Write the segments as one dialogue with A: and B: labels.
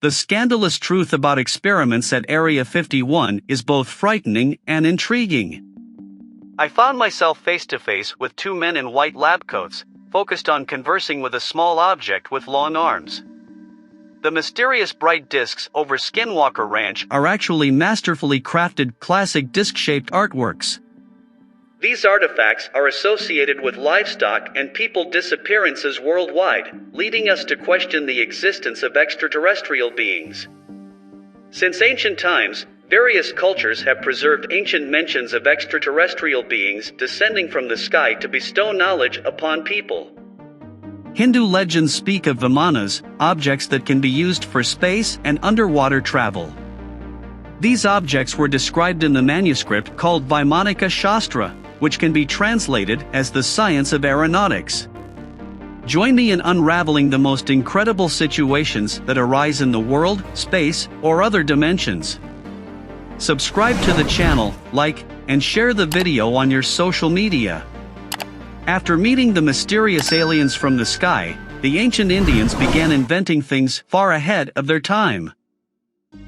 A: The scandalous truth about experiments at Area 51 is both frightening and intriguing. I found myself face to face with two men in white lab coats, focused on conversing with a small object with long arms. The mysterious bright discs over Skinwalker Ranch are actually masterfully crafted classic disc-shaped artworks. These artifacts are associated with livestock and people disappearances worldwide, leading us to question the existence of extraterrestrial beings. Since ancient times, various cultures have preserved ancient mentions of extraterrestrial beings descending from the sky to bestow knowledge upon people. Hindu legends speak of vimanas, objects that can be used for space and underwater travel. These objects were described in the manuscript called Vimonica Shastra, which can be translated as the Science of Aeronautics. Join me in unraveling the most incredible situations that arise in the world, space, or other dimensions. Subscribe to the channel, like, and share the video on your social media. After meeting the mysterious aliens from the sky, the ancient Indians began inventing things far ahead of their time.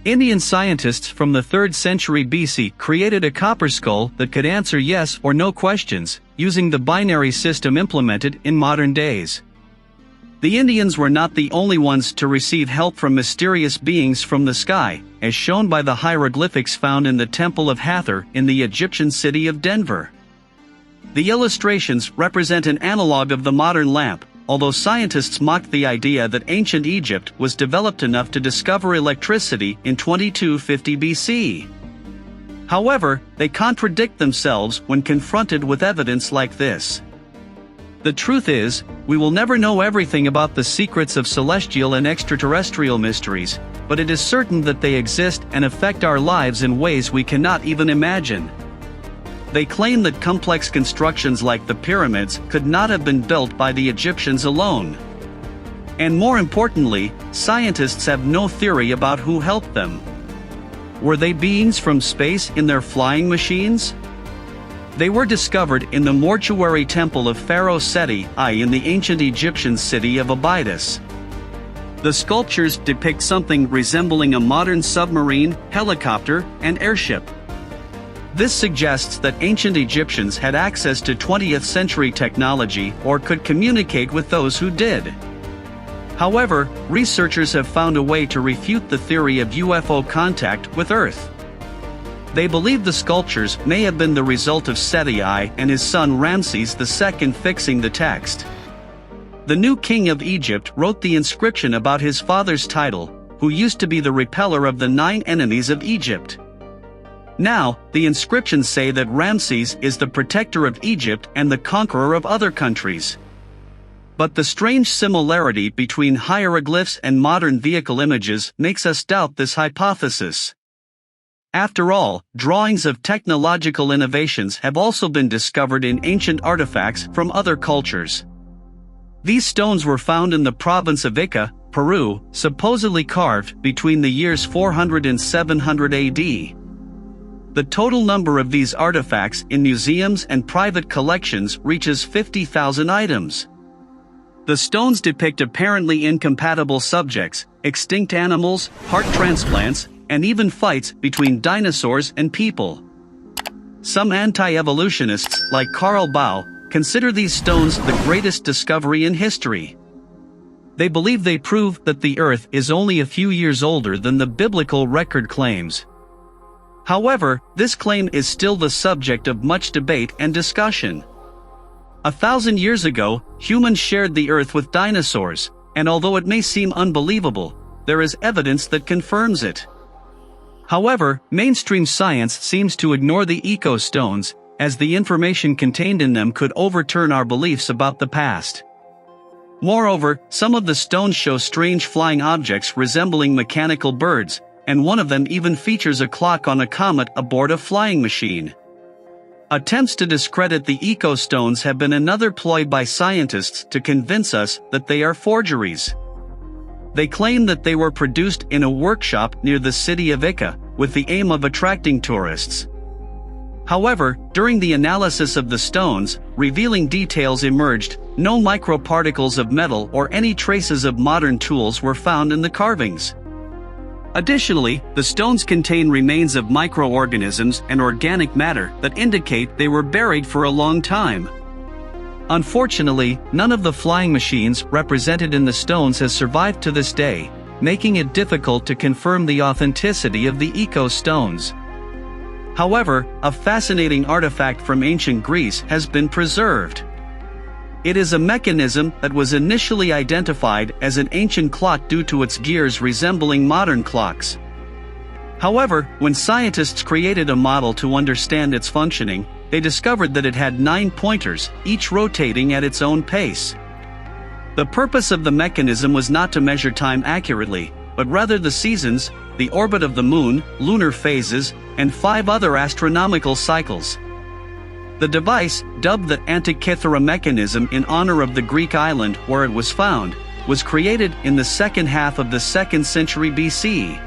A: Indian scientists from the 3rd century BC created a copper skull that could answer yes or no questions, using the binary system implemented in modern days. The Indians were not the only ones to receive help from mysterious beings from the sky, as shown by the hieroglyphics found in the Temple of Hathor in the Egyptian city of Denver. The illustrations represent an analog of the modern lamp, although scientists mocked the idea that ancient Egypt was developed enough to discover electricity in 2250 BC. However, they contradict themselves when confronted with evidence like this. The truth is, we will never know everything about the secrets of celestial and extraterrestrial mysteries, but it is certain that they exist and affect our lives in ways we cannot even imagine. They claim that complex constructions like the pyramids could not have been built by the Egyptians alone. And more importantly, scientists have no theory about who helped them. Were they beings from space in their flying machines? They were discovered in the mortuary temple of Pharaoh Seti I in the ancient Egyptian city of Abydos. The sculptures depict something resembling a modern submarine, helicopter, and airship. This suggests that ancient Egyptians had access to 20th century technology or could communicate with those who did. However, researchers have found a way to refute the theory of UFO contact with Earth. They believe the sculptures may have been the result of Seti I and his son Ramses II fixing the text. The new king of Egypt wrote the inscription about his father's title, who used to be the repeller of the 9 enemies of Egypt. Now, the inscriptions say that Ramses is the protector of Egypt and the conqueror of other countries. But the strange similarity between hieroglyphs and modern vehicle images makes us doubt this hypothesis. After all, drawings of technological innovations have also been discovered in ancient artifacts from other cultures. These stones were found in the province of Ica, Peru, supposedly carved between the years 400 and 700 AD. The total number of these artifacts in museums and private collections reaches 50,000 items. The stones depict apparently incompatible subjects, extinct animals, heart transplants, and even fights between dinosaurs and people. Some anti-evolutionists, like Carl Baugh, consider these stones the greatest discovery in history. They believe they prove that the Earth is only a few years older than the biblical record claims. However, this claim is still the subject of much debate and discussion. 1,000 years ago, humans shared the Earth with dinosaurs, and although it may seem unbelievable, there is evidence that confirms it. However, mainstream science seems to ignore the eco-stones, as the information contained in them could overturn our beliefs about the past. Moreover, some of the stones show strange flying objects resembling mechanical birds, and one of them even features a clock on a comet aboard a flying machine. Attempts to discredit the eco-stones have been another ploy by scientists to convince us that they are forgeries. They claim that they were produced in a workshop near the city of Ica, with the aim of attracting tourists. However, during the analysis of the stones, revealing details emerged. No microparticles of metal or any traces of modern tools were found in the carvings. Additionally, the stones contain remains of microorganisms and organic matter that indicate they were buried for a long time. Unfortunately, none of the flying machines represented in the stones has survived to this day, making it difficult to confirm the authenticity of the eco-stones. However, a fascinating artifact from ancient Greece has been preserved. It is a mechanism that was initially identified as an ancient clock due to its gears resembling modern clocks. However, when scientists created a model to understand its functioning, they discovered that it had 9 pointers, each rotating at its own pace. The purpose of the mechanism was not to measure time accurately, but rather the seasons, the orbit of the moon, lunar phases, and 5 other astronomical cycles. The device, dubbed the Antikythera mechanism in honor of the Greek island where it was found, was created in the second half of the 2nd century BCE.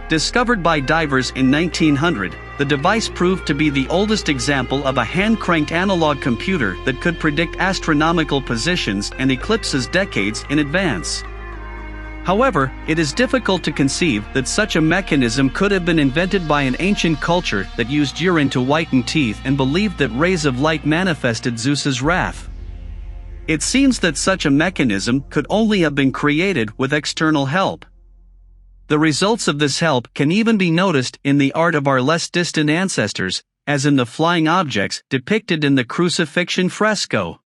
A: Discovered by divers in 1900, the device proved to be the oldest example of a hand-cranked analog computer that could predict astronomical positions and eclipses decades in advance. However, it is difficult to conceive that such a mechanism could have been invented by an ancient culture that used urine to whiten teeth and believed that rays of light manifested Zeus's wrath. It seems that such a mechanism could only have been created with external help. The results of this help can even be noticed in the art of our less distant ancestors, as in the flying objects depicted in the crucifixion fresco.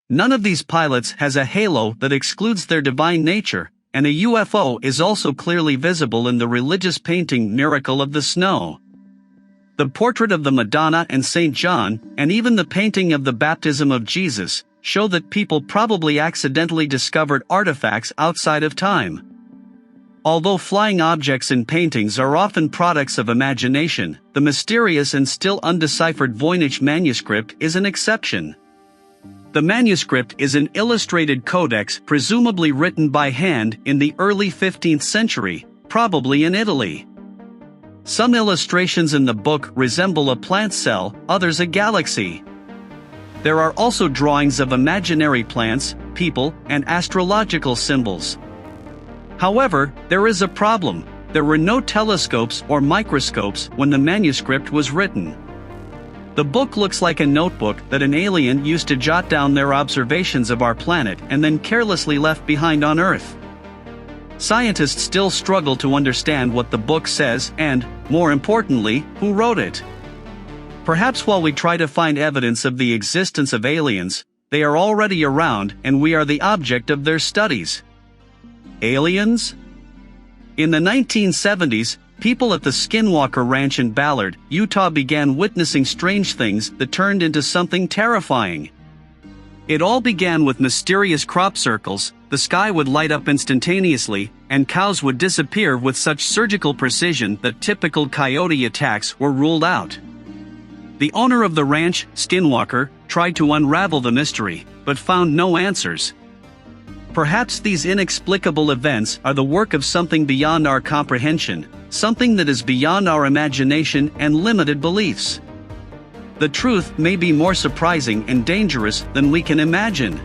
A: None of these pilots has a halo that excludes their divine nature, and a UFO is also clearly visible in the religious painting Miracle of the Snow. The portrait of the Madonna and St. John, and even the painting of the baptism of Jesus, show that people probably accidentally discovered artifacts outside of time. Although flying objects in paintings are often products of imagination, the mysterious and still undeciphered Voynich manuscript is an exception. The manuscript is an illustrated codex presumably written by hand in the early 15th century, probably in Italy. Some illustrations in the book resemble a plant cell, others a galaxy. There are also drawings of imaginary plants, people, and astrological symbols. However, there is a problem: there were no telescopes or microscopes when the manuscript was written. The book looks like a notebook that an alien used to jot down their observations of our planet and then carelessly left behind on Earth. Scientists still struggle to understand what the book says and, more importantly, who wrote it. Perhaps while we try to find evidence of the existence of aliens, they are already around and we are the object of their studies. Aliens? In the 1970s, people at the Skinwalker Ranch in Ballard, Utah began witnessing strange things that turned into something terrifying. It all began with mysterious crop circles, the sky would light up instantaneously, and cows would disappear with such surgical precision that typical coyote attacks were ruled out. The owner of the ranch, Skinwalker, tried to unravel the mystery, but found no answers. Perhaps these inexplicable events are the work of something beyond our comprehension, something that is beyond our imagination and limited beliefs. The truth may be more surprising and dangerous than we can imagine.